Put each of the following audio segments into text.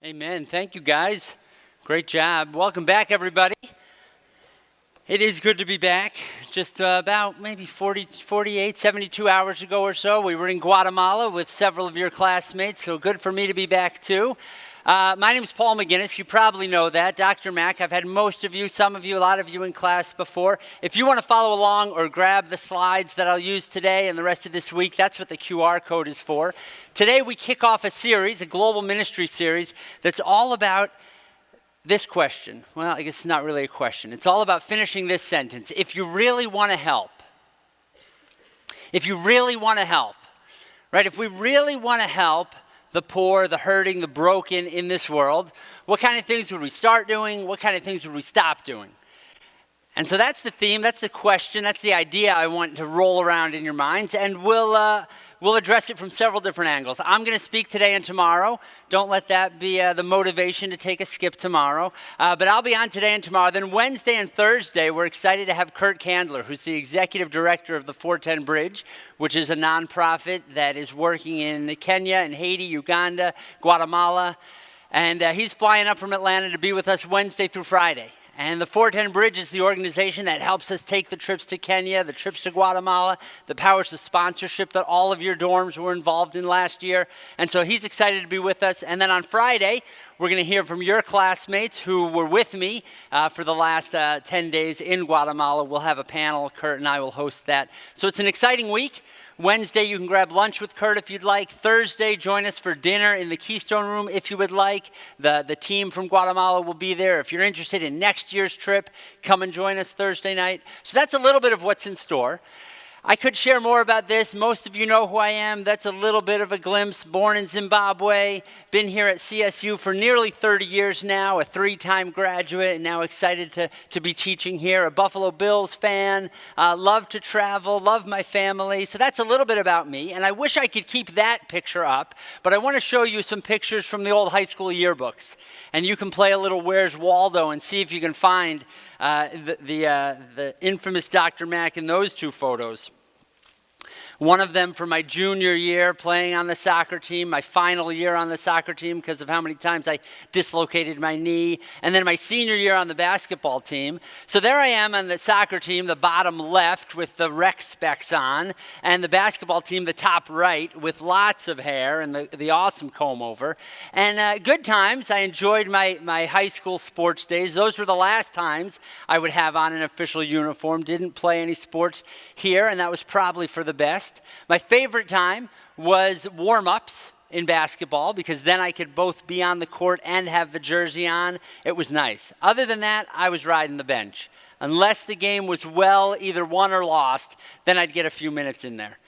Amen. Thank you, guys. Great job. Welcome back, everybody. It is good to be back. Just about maybe 48, 72 hours ago or so, we were in Guatemala with several of your classmates, so good for me to be back, too. My name is Paul McGinnis. You probably know that. Dr. Mack, I've had most of you, some of you, a lot of you in class before. If you want to follow along or grab the slides that I'll use today and the rest of this week, that's what the QR code is for. Today we kick off a series, a global ministry series, that's all about this question. Well, I guess it's not really a question. It's all about finishing this sentence. If you really want to help, if you really want to help, right? If we really want to help the poor, the hurting, the broken in this world, what kind of things would we start doing? What kind of things would we stop doing? And so that's the theme, that's the question, that's the idea I want to roll around in your minds, and we'll address it from several different angles. I'm going to speak today and tomorrow. Don't let that be the motivation to take a skip tomorrow. But I'll be on today and tomorrow. Then Wednesday and Thursday, we're excited to have Kurt Candler, who's the executive director of the 410 Bridge, which is a nonprofit that is working in Kenya and Haiti, Uganda, Guatemala. And he's flying up from Atlanta to be with us Wednesday through Friday. And the 410 Bridge is the organization that helps us take the trips to Kenya, the trips to Guatemala, that powers the sponsorship that all of your dorms were involved in last year. And so he's excited to be with us. And then on Friday, we're going to hear from your classmates who were with me for the last 10 days in Guatemala. We'll have a panel. Kurt and I will host that. So it's an exciting week. Wednesday, you can grab lunch with Kurt if you'd like. Thursday, join us for dinner in the Keystone Room if you would like. The team from Guatemala will be there. If you're interested in next year's trip, come and join us Thursday night. So that's a little bit of what's in store. I could share more about this. Most of you know who I am. That's a little bit of a glimpse. Born in Zimbabwe, been here at CSU for nearly 30 years now, a 3-time graduate, and now excited to be teaching here. A Buffalo Bills fan, love to travel, love my family. So that's a little bit about me, and I wish I could keep that picture up, but I want to show you some pictures from the old high school yearbooks. And you can play a little Where's Waldo and see if you can find the infamous Dr. Mack in those two photos. One of them from my junior year playing on the soccer team, my final year on the soccer team because of how many times I dislocated my knee, and then my senior year on the basketball team. So there I am on the soccer team, the bottom left with the rec specs on, and the basketball team, the top right, with lots of hair and the awesome comb over. And good times. I enjoyed my high school sports days. Those were the last times I would have on an official uniform. Didn't play any sports here, and that was probably for the best. My favorite time was warm-ups in basketball because then I could both be on the court and have the jersey on. It was nice. Other than that, I was riding the bench. Unless the game was well either won or lost, then I'd get a few minutes in there.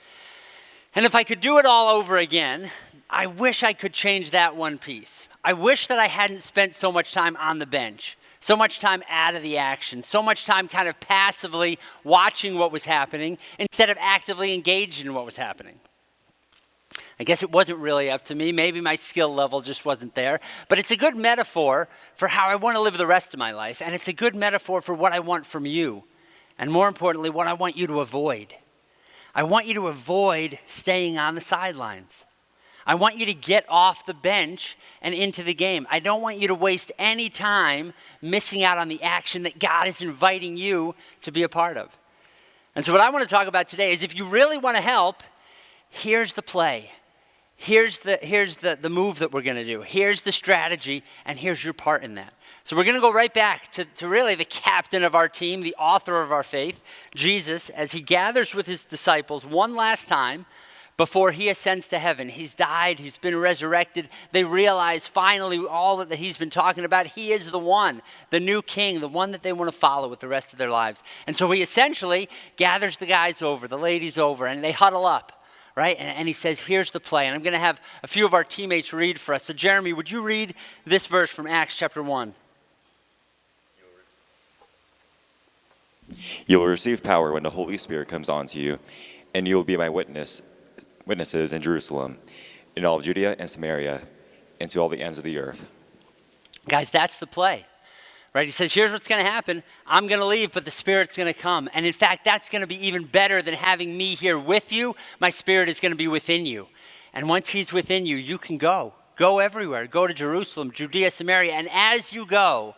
And if I could do it all over again, I wish I could change that one piece. I wish that I hadn't spent so much time on the bench. So much time out of the action, so much time kind of passively watching what was happening instead of actively engaged in what was happening. I guess it wasn't really up to me. Maybe my skill level just wasn't there. But it's a good metaphor for how I want to live the rest of my life. And it's a good metaphor for what I want from you. And more importantly, what I want you to avoid. I want you to avoid staying on the sidelines. I want you to get off the bench and into the game. I don't want you to waste any time missing out on the action that God is inviting you to be a part of. And so what I want to talk about today is if you really want to help, here's the play. Here's the move that we're going to do. Here's the strategy, and here's your part in that. So we're going to go right back to really the captain of our team, the author of our faith, Jesus, as he gathers with his disciples one last time before he ascends to heaven. He's died, he's been resurrected. They realize finally all that he's been talking about, he is the one, the new king, the one that they want to follow with the rest of their lives. And so he essentially gathers the guys over, the ladies over, and they huddle up, right? And he says, here's the play. And I'm going to have a few of our teammates read for us. So Jeremy, would you read this verse from Acts chapter 1? You'll receive power when the Holy Spirit comes onto you, and you will be my witnesses in Jerusalem, in all of Judea and Samaria, and to all the ends of the earth. Guys, that's the play, right? He says, here's what's going to happen. I'm going to leave, but the Spirit's going to come. And in fact, that's going to be even better than having me here with you. My Spirit is going to be within you. And once he's within you, you can go. Go everywhere. Go to Jerusalem, Judea, Samaria, and as you go,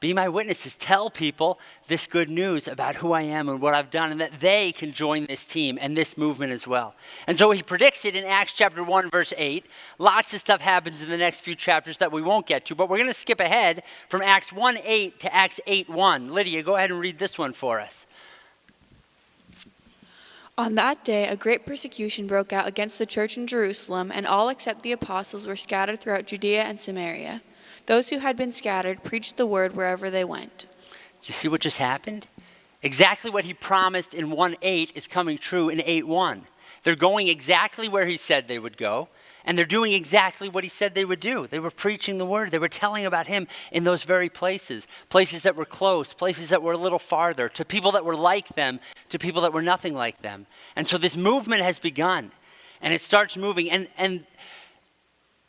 be my witnesses. Tell people this good news about who I am and what I've done, and that they can join this team and this movement as well. And so he predicts it in Acts chapter 1, verse 8. Lots of stuff happens in the next few chapters that we won't get to, but we're going to skip ahead from Acts 1:8 to Acts 8:1. Lydia, go ahead and read this one for us. On that day, a great persecution broke out against the church in Jerusalem, and all except the apostles were scattered throughout Judea and Samaria. Those who had been scattered preached the word wherever they went. You see what just happened? Exactly what he promised in 1:8 is coming true in 8:1. They're going exactly where he said they would go, and they're doing exactly what he said they would do. They were preaching the word. They were telling about him in those very places, places that were close, places that were a little farther, to people that were like them, to people that were nothing like them. And so this movement has begun, and it starts moving. And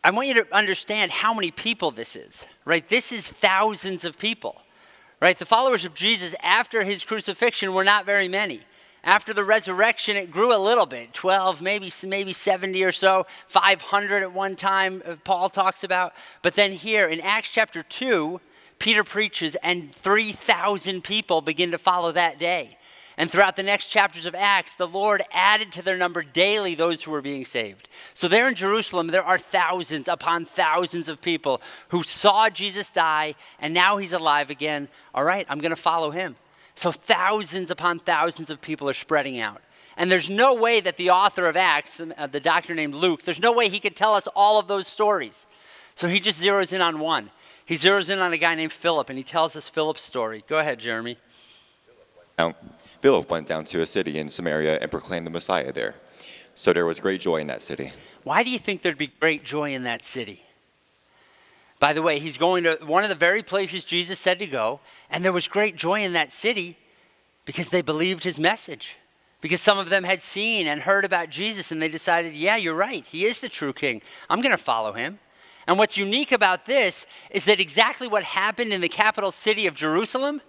I want you to understand how many people this is, right? This is thousands of people, right? The followers of Jesus after his crucifixion were not very many. After the resurrection, it grew a little bit, 12, maybe 70 or so, 500 at one time, Paul talks about. But then here in Acts chapter 2, Peter preaches and 3,000 people begin to follow that day. And throughout the next chapters of Acts, the Lord added to their number daily those who were being saved. So there in Jerusalem, there are thousands upon thousands of people who saw Jesus die, and now he's alive again. All right, I'm going to follow him. So thousands upon thousands of people are spreading out. And there's no way that the author of Acts, the doctor named Luke, there's no way he could tell us all of those stories. So he just zeroes in on one. He zeroes in on a guy named Philip, and he tells us Philip's story. Go ahead, Jeremy. Philip went down to a city in Samaria and proclaimed the Messiah there. So there was great joy in that city. Why do you think there'd be great joy in that city? By the way, he's going to one of the very places Jesus said to go, and there was great joy in that city because they believed his message. Because some of them had seen and heard about Jesus, and they decided, yeah, you're right. He is the true king. I'm going to follow him. And what's unique about this is that exactly what happened in the capital city of Jerusalem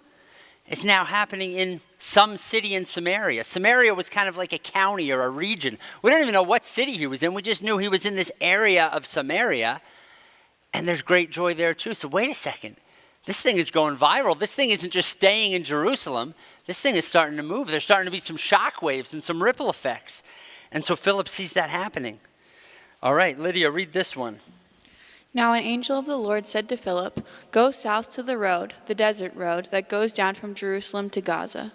is now happening in some city in Samaria. Samaria was kind of like a county or a region. We don't even know what city he was in. We just knew he was in this area of Samaria, and there's great joy there too. So wait a second. This thing is going viral. This thing isn't just staying in Jerusalem. This thing is starting to move. There's starting to be some shock waves and some ripple effects. And so Philip sees that happening. All right, Lydia, read this one. Now an angel of the Lord said to Philip, "Go south to the road, the desert road, that goes down from Jerusalem to Gaza."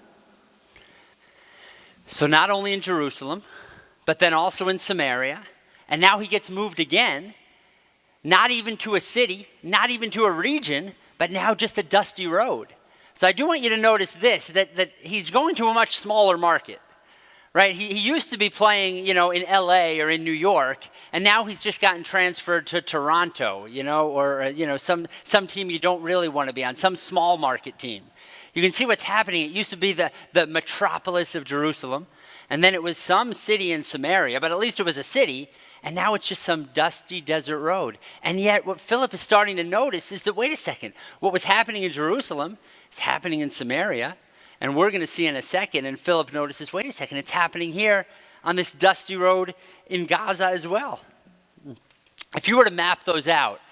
So not only in Jerusalem, but then also in Samaria. And now he gets moved again, not even to a city, not even to a region, but now just a dusty road. So I do want you to notice this, that he's going to a much smaller market. Right, he used to be playing, in LA or in New York, and now he's just gotten transferred to Toronto, or some team you don't really want to be on, some small market team. You can see what's happening. It used to be the metropolis of Jerusalem, and then it was some city in Samaria, but at least it was a city, and now it's just some dusty desert road. And yet what Philip is starting to notice is that, wait a second, what was happening in Jerusalem is happening in Samaria. And we're going to see in a second, and Philip notices, wait a second, it's happening here on this dusty road in Gaza as well. If you were to map those out,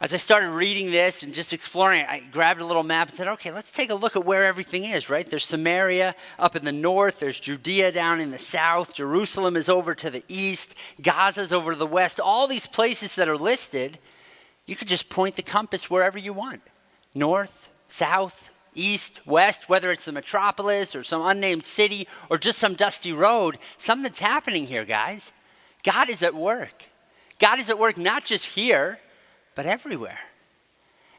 as I started reading this and just exploring it, I grabbed a little map and said, okay, let's take a look at where everything is, right? There's Samaria up in the north, there's Judea down in the south, Jerusalem is over to the east, Gaza's over to the west. All these places that are listed, you could just point the compass wherever you want. North, south, east, west, whether it's the metropolis or some unnamed city or just some dusty road, something's happening here, guys. God is at work. God is at work not just here, but everywhere.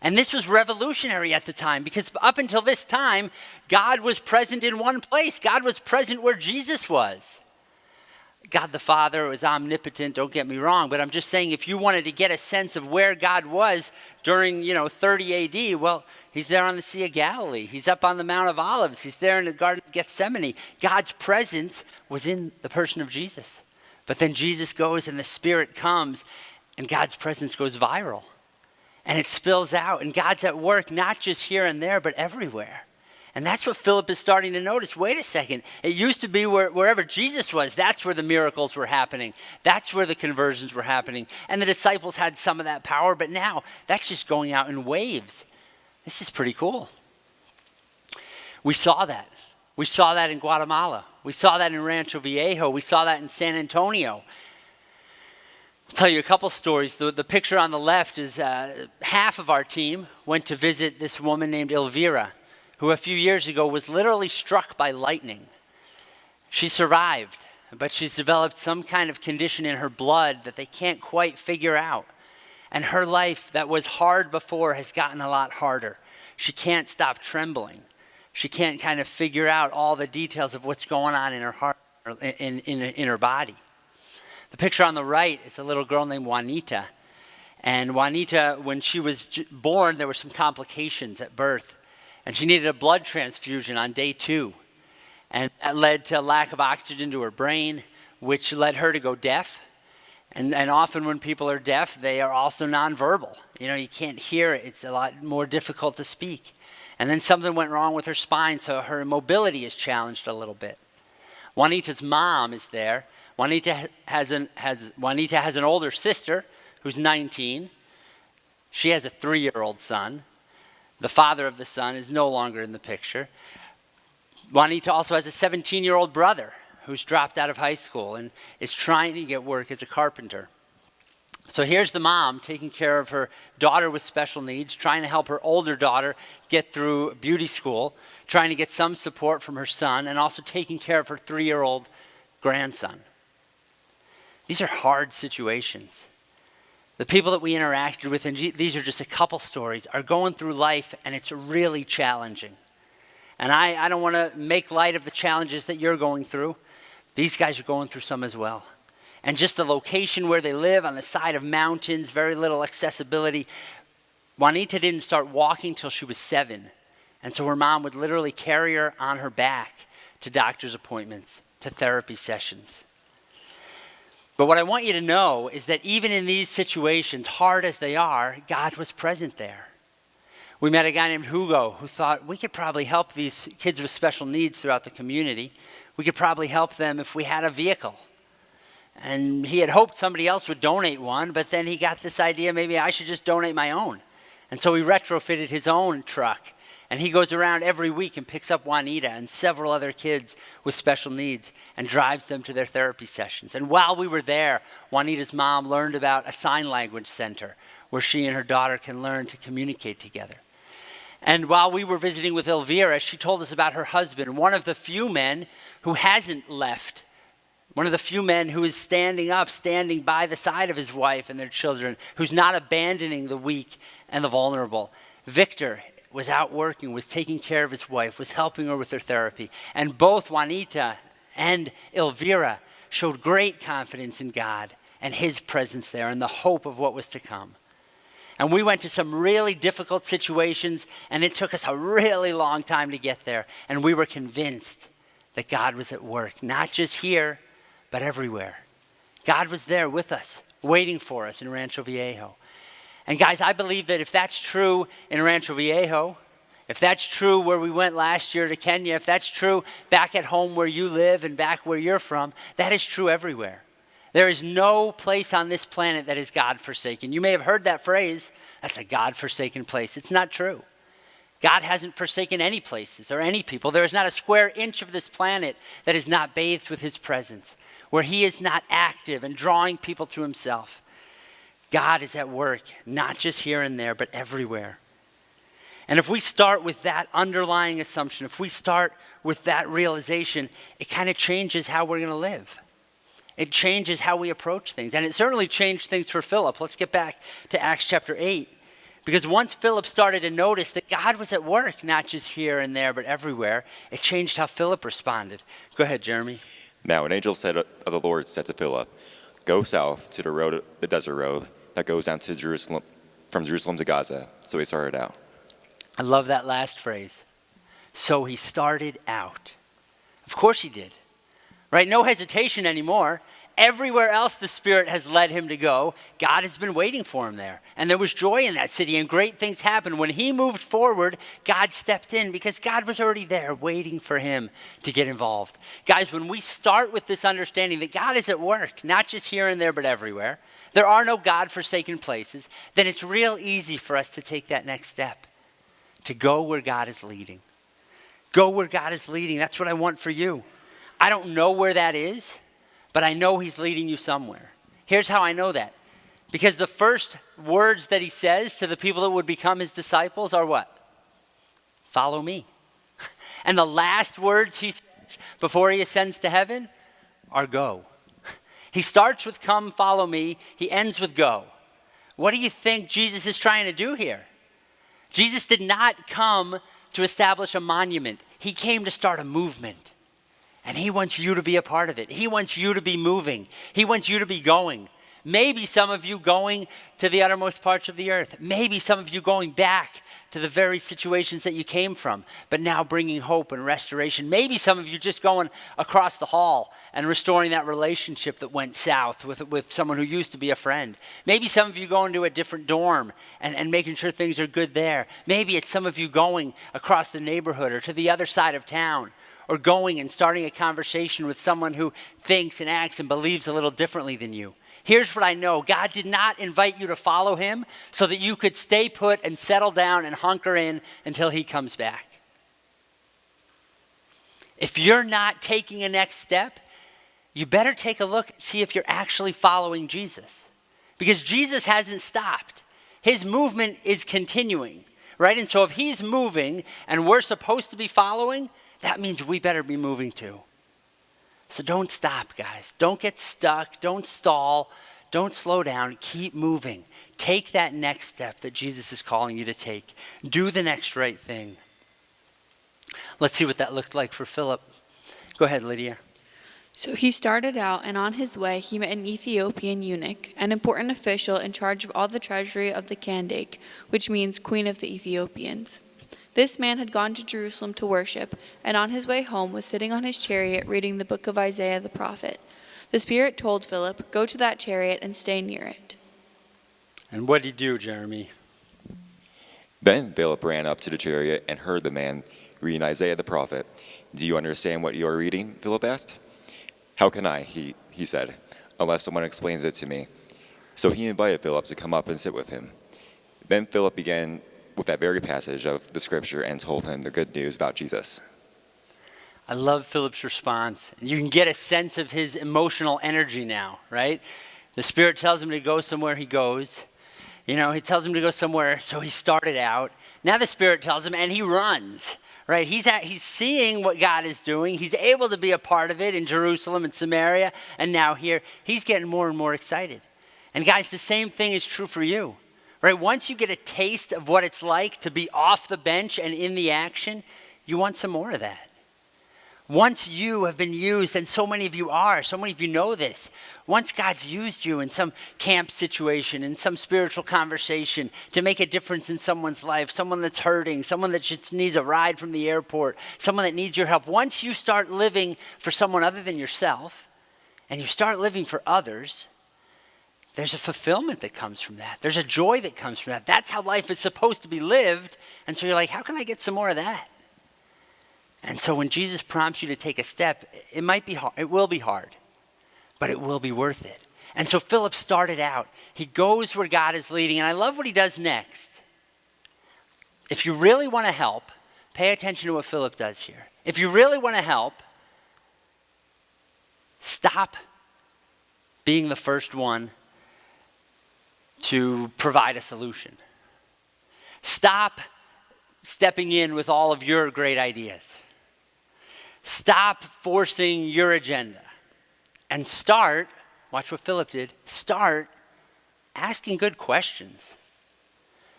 And this was revolutionary at the time because up until this time, God was present in one place. God was present where Jesus was. God the Father was omnipotent, don't get me wrong, but I'm just saying if you wanted to get a sense of where God was during, 30 AD, well, he's there on the Sea of Galilee. He's up on the Mount of Olives. He's there in the Garden of Gethsemane. God's presence was in the person of Jesus. But then Jesus goes and the Spirit comes and God's presence goes viral. And it spills out and God's at work not just here and there, but everywhere. And that's what Philip is starting to notice. Wait a second. It used to be wherever Jesus was, that's where the miracles were happening. That's where the conversions were happening. And the disciples had some of that power, but now that's just going out in waves. This is pretty cool. We saw that. We saw that in Guatemala. We saw that in Rancho Viejo. We saw that in San Antonio. I'll tell you a couple stories. The picture on the left is half of our team went to visit this woman named Elvira, who a few years ago was literally struck by lightning. She survived, but she's developed some kind of condition in her blood that they can't quite figure out. And her life that was hard before has gotten a lot harder. She can't stop trembling. She can't kind of figure out all the details of what's going on in her heart, in her body. The picture on the right is a little girl named Juanita. And Juanita, when she was born, there were some complications at birth. And she needed a blood transfusion on day 2. And that led to a lack of oxygen to her brain, which led her to go deaf. And often when people are deaf, they are also nonverbal. You can't hear it. It's a lot more difficult to speak. And then something went wrong with her spine, so her mobility is challenged a little bit. Juanita's mom is there. Juanita has an older sister who's 19. She has a 3-year-old son. The father of the son is no longer in the picture. Juanita also has a 17-year-old brother who's dropped out of high school and is trying to get work as a carpenter. So here's the mom taking care of her daughter with special needs, trying to help her older daughter get through beauty school, trying to get some support from her son, and also taking care of her 3-year-old grandson. These are hard situations. The people that we interacted with, and these are just a couple stories, are going through life, and it's really challenging. And I don't want to make light of the challenges that you're going through. These guys are going through some as well. And just the location where they live, on the side of mountains, very little accessibility. Juanita didn't start walking till she was 7. And so her mom would literally carry her on her back to doctor's appointments, to therapy sessions. But what I want you to know is that even in these situations, hard as they are, God was present there. We met a guy named Hugo who thought we could probably help these kids with special needs throughout the community. We could probably help them if we had a vehicle. And he had hoped somebody else would donate one, but then he got this idea, maybe I should just donate my own. And so he retrofitted his own truck. And he goes around every week and picks up Juanita and several other kids with special needs and drives them to their therapy sessions. And while we were there, Juanita's mom learned about a sign language center where she and her daughter can learn to communicate together. And while we were visiting with Elvira, she told us about her husband, one of the few men who hasn't left. One of the few men who is standing by the side of his wife and their children, who's not abandoning the weak and the vulnerable. Victor was out working, was taking care of his wife, was helping her with her therapy. And both Juanita and Elvira showed great confidence in God and his presence there and the hope of what was to come. And we went to some really difficult situations, and it took us a really long time to get there. And we were convinced that God was at work, not just here, but everywhere. God was there with us, waiting for us in Rancho Viejo. And guys, I believe that if that's true in Rancho Viejo, if that's true where we went last year to Kenya, if that's true back at home where you live and back where you're from, that is true everywhere. There is no place on this planet that is God-forsaken. You may have heard that phrase, that's a God-forsaken place. It's not true. God hasn't forsaken any places or any people. There is not a square inch of this planet that is not bathed with his presence, where he is not active and drawing people to himself. God is at work, not just here and there, but everywhere. And if we start with that underlying assumption, if we start with that realization, it kind of changes how we're going to live. It changes how we approach things. And it certainly changed things for Philip. Let's get back to Acts chapter 8. Because once Philip started to notice that God was at work, not just here and there, but everywhere, it changed how Philip responded. Go ahead, Jeremy. Now an angel of the Lord said to Philip, "Go south to the desert road that goes down to Jerusalem, from Jerusalem to Gaza." So he started out. I love that last phrase. So he started out. Of course he did. Right? No hesitation anymore. Everywhere else the Spirit has led him to go, God has been waiting for him there. And there was joy in that city, and great things happened. When he moved forward, God stepped in because God was already there waiting for him to get involved. Guys, when we start with this understanding that God is at work, not just here and there, but everywhere, there are no God-forsaken places, then it's real easy for us to take that next step, to go where God is leading. Go where God is leading. That's what I want for you. I don't know where that is, but I know he's leading you somewhere. Here's how I know that. Because the first words that he says to the people that would become his disciples are what? Follow me. And the last words he says before he ascends to heaven are go. He starts with come, follow me. He ends with go. What do you think Jesus is trying to do here? Jesus did not come to establish a monument. He came to start a movement. And he wants you to be a part of it. He wants you to be moving. He wants you to be going. Maybe some of you going to the uttermost parts of the earth. Maybe some of you going back to the very situations that you came from, but now bringing hope and restoration. Maybe some of you just going across the hall and restoring that relationship that went south with someone who used to be a friend. Maybe some of you going to a different dorm and making sure things are good there. Maybe it's some of you going across the neighborhood or to the other side of town, or going and starting a conversation with someone who thinks and acts and believes a little differently than you. Here's what I know. God did not invite you to follow him so that you could stay put and settle down and hunker in until he comes back. If you're not taking a next step, you better take a look, see if you're actually following Jesus. Because Jesus hasn't stopped. His movement is continuing, right? And so if he's moving and we're supposed to be following, that means we better be moving too. So don't stop, guys. Don't get stuck. Don't stall. Don't slow down. Keep moving. Take that next step that Jesus is calling you to take. Do the next right thing. Let's see what that looked like for Philip. Go ahead, Lydia. So he started out, and on his way he met an Ethiopian eunuch, an important official in charge of all the treasury of the Kandake, which means Queen of the Ethiopians. This man had gone to Jerusalem to worship, and on his way home was sitting on his chariot reading the book of Isaiah the prophet. The Spirit told Philip, "Go to that chariot and stay near it." And what did he do, Jeremy? Then Philip ran up to the chariot and heard the man reading Isaiah the prophet. "Do you understand what you are reading?" Philip asked. "How can I," he said, "unless someone explains it to me?" So he invited Philip to come up and sit with him. Then Philip began with that very passage of the scripture and told him the good news about Jesus. I love Philip's response. You can get a sense of his emotional energy now, right? The Spirit tells him to go somewhere, he goes. He tells him to go somewhere, so he started out. Now the Spirit tells him, and he runs, right? He's seeing what God is doing. He's able to be a part of it in Jerusalem and Samaria, and now here. He's getting more and more excited. And guys, the same thing is true for you. Right, once you get a taste of what it's like to be off the bench and in the action, you want some more of that. Once you have been used, and so many of you are, so many of you know this, once God's used you in some camp situation, in some spiritual conversation to make a difference in someone's life, someone that's hurting, someone that just needs a ride from the airport, someone that needs your help, once you start living for someone other than yourself, and you start living for others, there's a fulfillment that comes from that. There's a joy that comes from that. That's how life is supposed to be lived. And so you're like, how can I get some more of that? And so when Jesus prompts you to take a step, it might be hard. It will be hard, but it will be worth it. And so Philip started out. He goes where God is leading. And I love what he does next. If you really want to help, pay attention to what Philip does here. If you really want to help, stop being the first one to provide a solution. Stop stepping in with all of your great ideas. Stop forcing your agenda. And start, watch what Philip did, start asking good questions.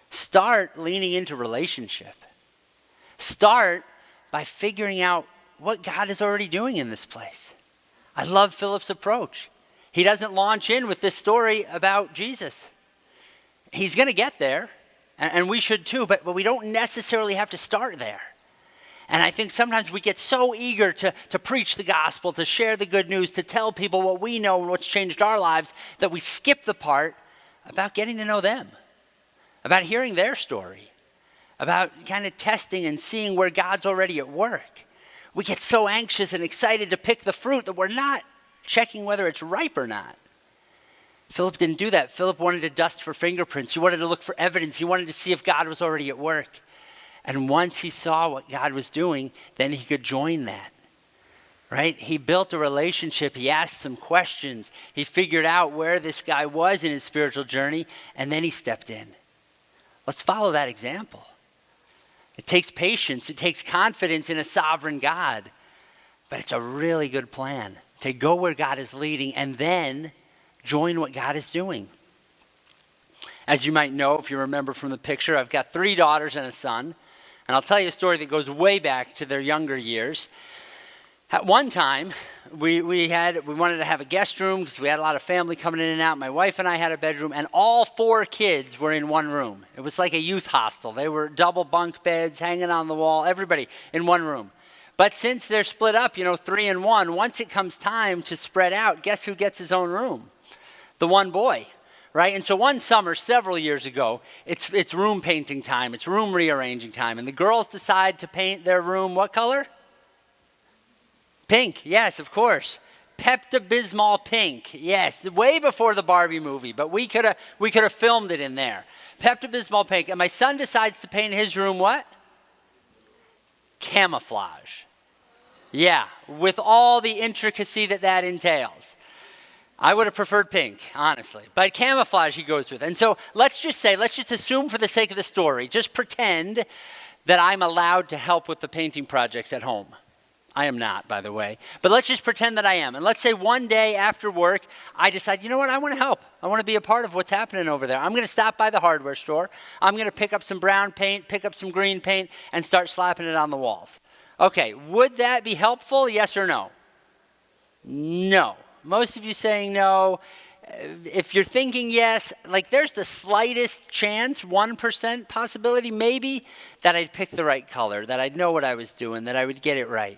Start leaning into relationship. Start by figuring out what God is already doing in this place. I love Philip's approach. He doesn't launch in with this story about Jesus. He's going to get there, and we should too, but we don't necessarily have to start there. And I think sometimes we get so eager to preach the gospel, to share the good news, to tell people what we know and what's changed our lives, that we skip the part about getting to know them, about hearing their story, about kind of testing and seeing where God's already at work. We get so anxious and excited to pick the fruit that we're not checking whether it's ripe or not. Philip didn't do that. Philip wanted to dust for fingerprints. He wanted to look for evidence. He wanted to see if God was already at work. And once he saw what God was doing, then he could join that, right? He built a relationship. He asked some questions. He figured out where this guy was in his spiritual journey, and then he stepped in. Let's follow that example. It takes patience. It takes confidence in a sovereign God. But it's a really good plan to go where God is leading and then join what God is doing. As you might know, if you remember from the picture, I've got 3 daughters and a son. And I'll tell you a story that goes way back to their younger years. At one time, we wanted to have a guest room because we had a lot of family coming in and out. My wife and I had a bedroom, and all 4 kids were in one room. It was like a youth hostel. They were double bunk beds hanging on the wall, everybody in one room. But since they're split up, 3 and 1, once it comes time to spread out, guess who gets his own room? The one boy. Right? And so one summer, several years ago, it's room painting time. It's room rearranging time. And the girls decide to paint their room what color? Pink. Yes, of course. Pepto-Bismol pink. Yes, way before the Barbie movie, but we could have filmed it in there. Pepto-Bismol pink. And my son decides to paint his room what? Camouflage. Yeah, with all the intricacy that entails. I would have preferred pink, honestly. But camouflage he goes with. And so let's just assume for the sake of the story, just pretend that I'm allowed to help with the painting projects at home. I am not, by the way. But let's just pretend that I am. And let's say one day after work, I decide, you know what, I want to help. I want to be a part of what's happening over there. I'm going to stop by the hardware store. I'm going to pick up some brown paint, pick up some green paint, and start slapping it on the walls. Okay, would that be helpful, yes or no? No. Most of you saying no. If you're thinking yes, like there's the slightest chance, 1% possibility maybe, that I'd pick the right color, that I'd know what I was doing, that I would get it right.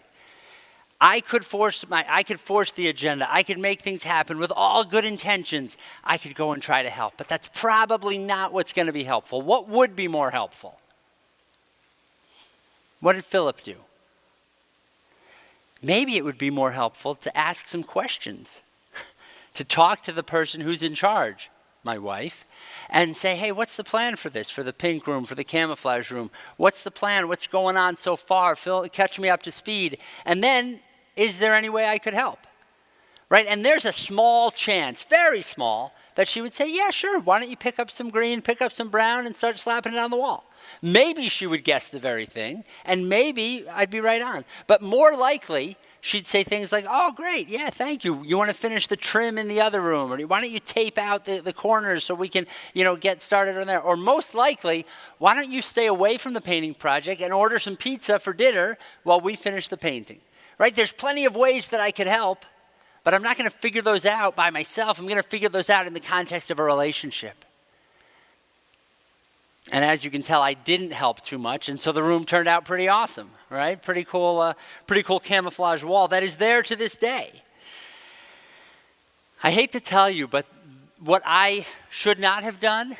I could force the agenda. I could make things happen with all good intentions. I could go and try to help, but that's probably not what's going to be helpful. What would be more helpful? What did Philip do? Maybe it would be more helpful to ask some questions, to talk to the person who's in charge, my wife, and say, hey, what's the plan for this, for the pink room, for the camouflage room? What's the plan? What's going on so far? Phil, catch me up to speed. And then, is there any way I could help? Right? And there's a small chance, very small, that she would say, yeah, sure. Why don't you pick up some green, pick up some brown, and start slapping it on the wall? Maybe she would guess the very thing, and maybe I'd be right on. But more likely, she'd say things like, oh, great, yeah, thank you. You want to finish the trim in the other room? Or why don't you tape out the corners so we can, get started on there? Or most likely, why don't you stay away from the painting project and order some pizza for dinner while we finish the painting? Right? There's plenty of ways that I could help, but I'm not going to figure those out by myself. I'm going to figure those out in the context of a relationship. And as you can tell, I didn't help too much, and so the room turned out pretty awesome, right? Pretty cool camouflage wall that is there to this day. I hate to tell you, but what I should not have done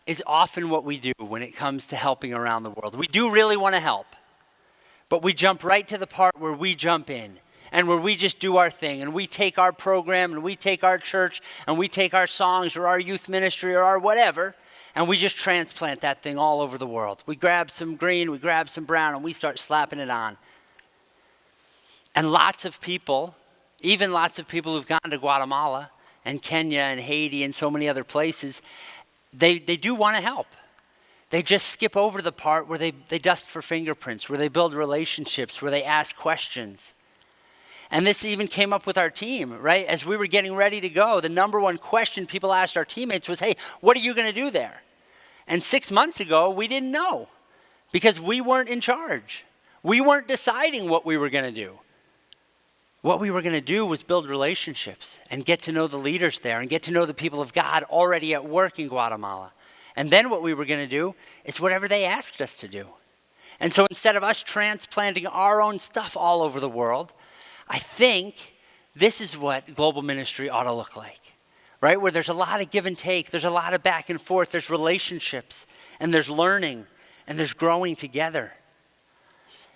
is often what we do when it comes to helping around the world. We do really want to help, but we jump right to the part where we jump in and where we just do our thing, and we take our program, and we take our church, and we take our songs or our youth ministry or our whatever, and we just transplant that thing all over the world. We grab some green, we grab some brown, and we start slapping it on. And lots of people, even lots of people who've gone to Guatemala and Kenya and Haiti and so many other places, they do want to help. They just skip over the part where they dust for fingerprints, where they build relationships, where they ask questions. And this even came up with our team, right? As we were getting ready to go, the number one question people asked our teammates was, hey, what are you going to do there? And 6 months ago, we didn't know because we weren't in charge. We weren't deciding what we were going to do. What we were going to do was build relationships and get to know the leaders there and get to know the people of God already at work in Guatemala. And then what we were going to do is whatever they asked us to do. And so instead of us transplanting our own stuff all over the world, I think this is what global ministry ought to look like, right? Where there's a lot of give and take, there's a lot of back and forth, there's relationships, and there's learning, and there's growing together.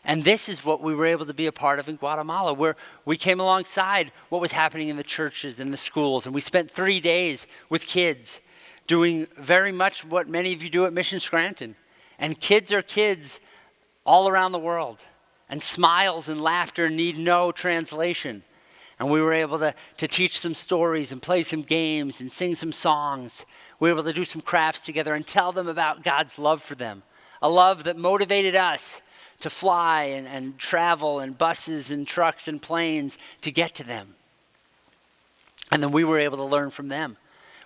And this is what we were able to be a part of in Guatemala, where we came alongside what was happening in the churches and the schools, and we spent 3 days with kids doing very much what many of you do at Mission Scranton. And kids are kids all around the world, and smiles and laughter need no translation. And we were able to teach some stories and play some games and sing some songs. We were able to do some crafts together and tell them about God's love for them, a love that motivated us to fly and travel in buses and trucks and planes to get to them. And then we were able to learn from them.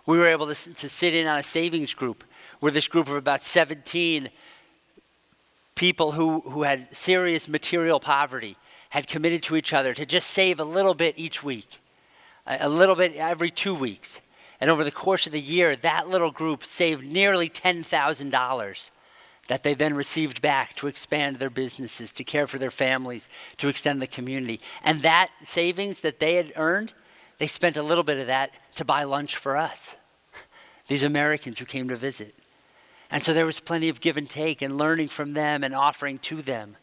We were able to sit in on a savings group where this group of about 17 people who had serious material poverty had committed to each other to just save a little bit each week, a little bit every 2 weeks. And over the course of the year, that little group saved nearly $10,000 that they then received back to expand their businesses, to care for their families, to extend the community. And that savings that they had earned, they spent a little bit of that to buy lunch for us, these Americans who came to visit. And so there was plenty of give and take and learning from them and offering to them.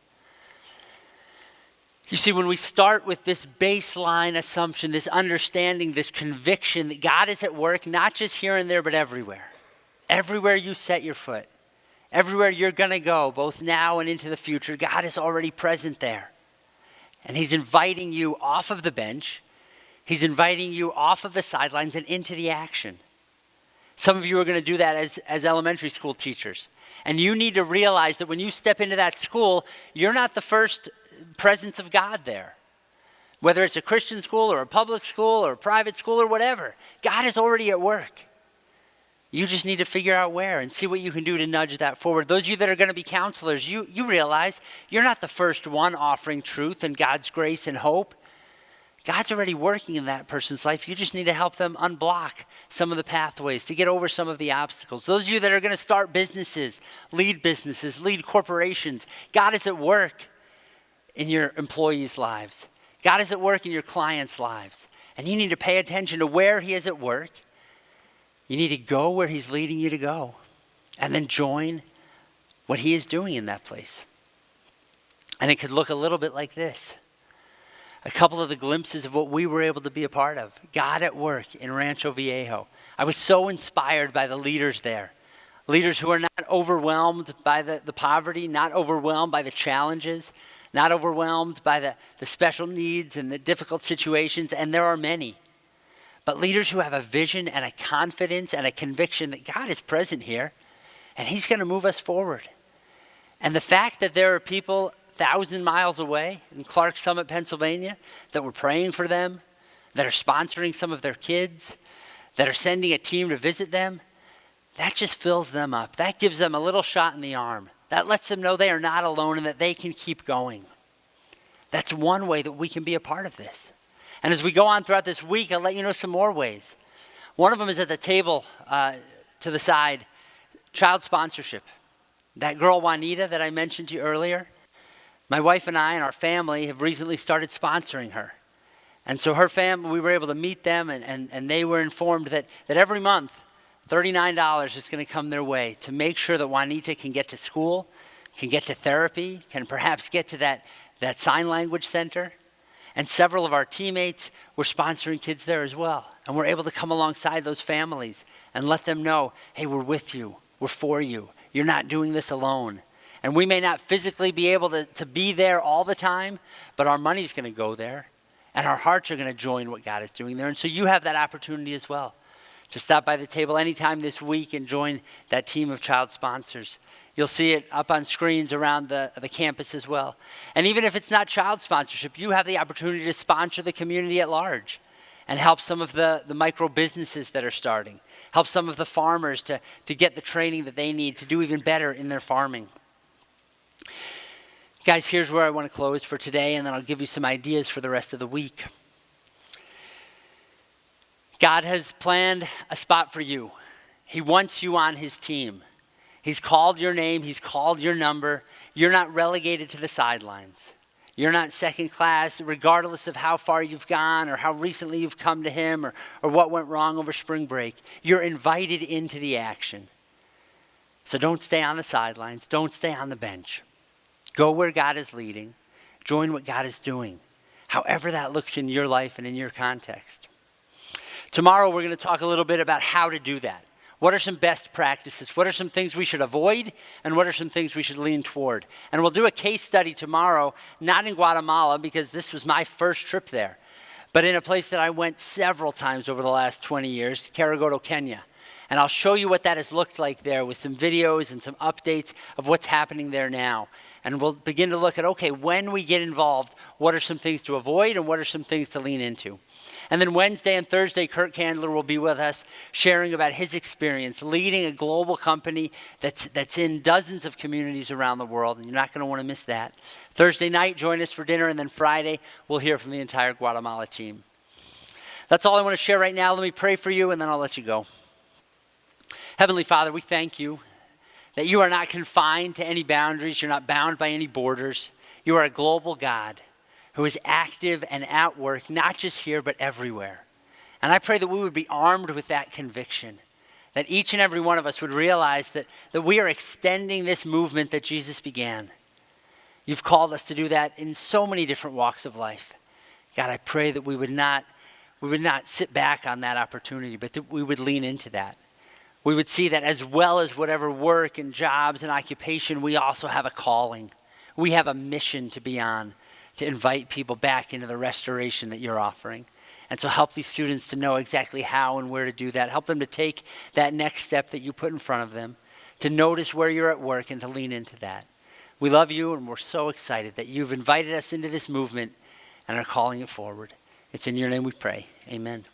You see, when we start with this baseline assumption, this understanding, this conviction that God is at work, not just here and there, but everywhere. Everywhere you set your foot, everywhere you're going to go, both now and into the future, God is already present there. And he's inviting you off of the bench. He's inviting you off of the sidelines and into the action. Some of you are going to do that as elementary school teachers. And you need to realize that when you step into that school, you're not the first presence of God there. Whether it's a Christian school or a public school or a private school or whatever, God is already at work. You just need to figure out where and see what you can do to nudge that forward. Those of you that are going to be counselors, you realize you're not the first one offering truth and God's grace and hope. God's already working in that person's life. You just need to help them unblock some of the pathways, to get over some of the obstacles. Those of you that are going to start businesses, lead corporations, God is at work in your employees' lives. God is at work in your clients' lives. And you need to pay attention to where he is at work. You need to go where he's leading you to go. And then join what he is doing in that place. And it could look a little bit like this. A couple of the glimpses of what we were able to be a part of. God at work in Rancho Viejo. I was so inspired by the leaders there. Leaders who are not overwhelmed by the poverty, not overwhelmed by the challenges, not overwhelmed by the special needs and the difficult situations, and there are many. But leaders who have a vision and a confidence and a conviction that God is present here, and he's going to move us forward. And the fact that there are people 1,000 miles away in Clark Summit, Pennsylvania, that were praying for them, that are sponsoring some of their kids, that are sending a team to visit them, that just fills them up. That gives them a little shot in the arm. That lets them know they are not alone and that they can keep going. That's one way that we can be a part of this. And as we go on throughout this week, I'll let you know some more ways. One of them is at the table to the side, child sponsorship. That girl Juanita that I mentioned to you earlier, my wife and I and our family have recently started sponsoring her. And so her family, we were able to meet them and they were informed that every month, $39 is going to come their way to make sure that Juanita can get to school, can get to therapy, can perhaps get to that sign language center. And several of our teammates were sponsoring kids there as well. And we're able to come alongside those families and let them know, hey, we're with you, we're for you. You're not doing this alone. And we may not physically be able to be there all the time, but our money's going to go there. And our hearts are going to join what God is doing there. And so you have that opportunity as well to stop by the table anytime this week and join that team of child sponsors. You'll see it up on screens around the campus as well. And even if it's not child sponsorship, you have the opportunity to sponsor the community at large and help some of the micro businesses that are starting, help some of the farmers to get the training that they need to do even better in their farming. Guys, here's where I want to close for today, and then I'll give you some ideas for the rest of the week. God has planned a spot for you. He wants you on his team. He's called your name. He's called your number. You're not relegated to the sidelines. You're not second class, regardless of how far you've gone or how recently you've come to him or what went wrong over spring break. You're invited into the action. So don't stay on the sidelines. Don't stay on the bench. Go where God is leading. Join what God is doing, however that looks in your life and in your context. Tomorrow we're going to talk a little bit about how to do that. What are some best practices? What are some things we should avoid? And what are some things we should lean toward? And we'll do a case study tomorrow, not in Guatemala because this was my first trip there, but in a place that I went several times over the last 20 years, Karagoto, Kenya. And I'll show you what that has looked like there with some videos and some updates of what's happening there now. And we'll begin to look at, okay, when we get involved, what are some things to avoid and what are some things to lean into? And then Wednesday and Thursday, Kurt Candler will be with us sharing about his experience leading a global company that's in dozens of communities around the world, and you're not going to want to miss that. Thursday night, join us for dinner, and then Friday, we'll hear from the entire Guatemala team. That's all I want to share right now. Let me pray for you, and then I'll let you go. Heavenly Father, we thank you that you are not confined to any boundaries. You're not bound by any borders. You are a global God who is active and at work, not just here, but everywhere. And I pray that we would be armed with that conviction, that each and every one of us would realize that we are extending this movement that Jesus began. You've called us to do that in so many different walks of life. God, I pray that we would not sit back on that opportunity, but that we would lean into that. We would see that as well as whatever work and jobs and occupation, we also have a calling. We have a mission to be on, to invite people back into the restoration that you're offering. And so help these students to know exactly how and where to do that. Help them to take that next step that you put in front of them, to notice where you're at work and to lean into that. We love you and we're so excited that you've invited us into this movement and are calling it forward. It's in your name we pray. Amen.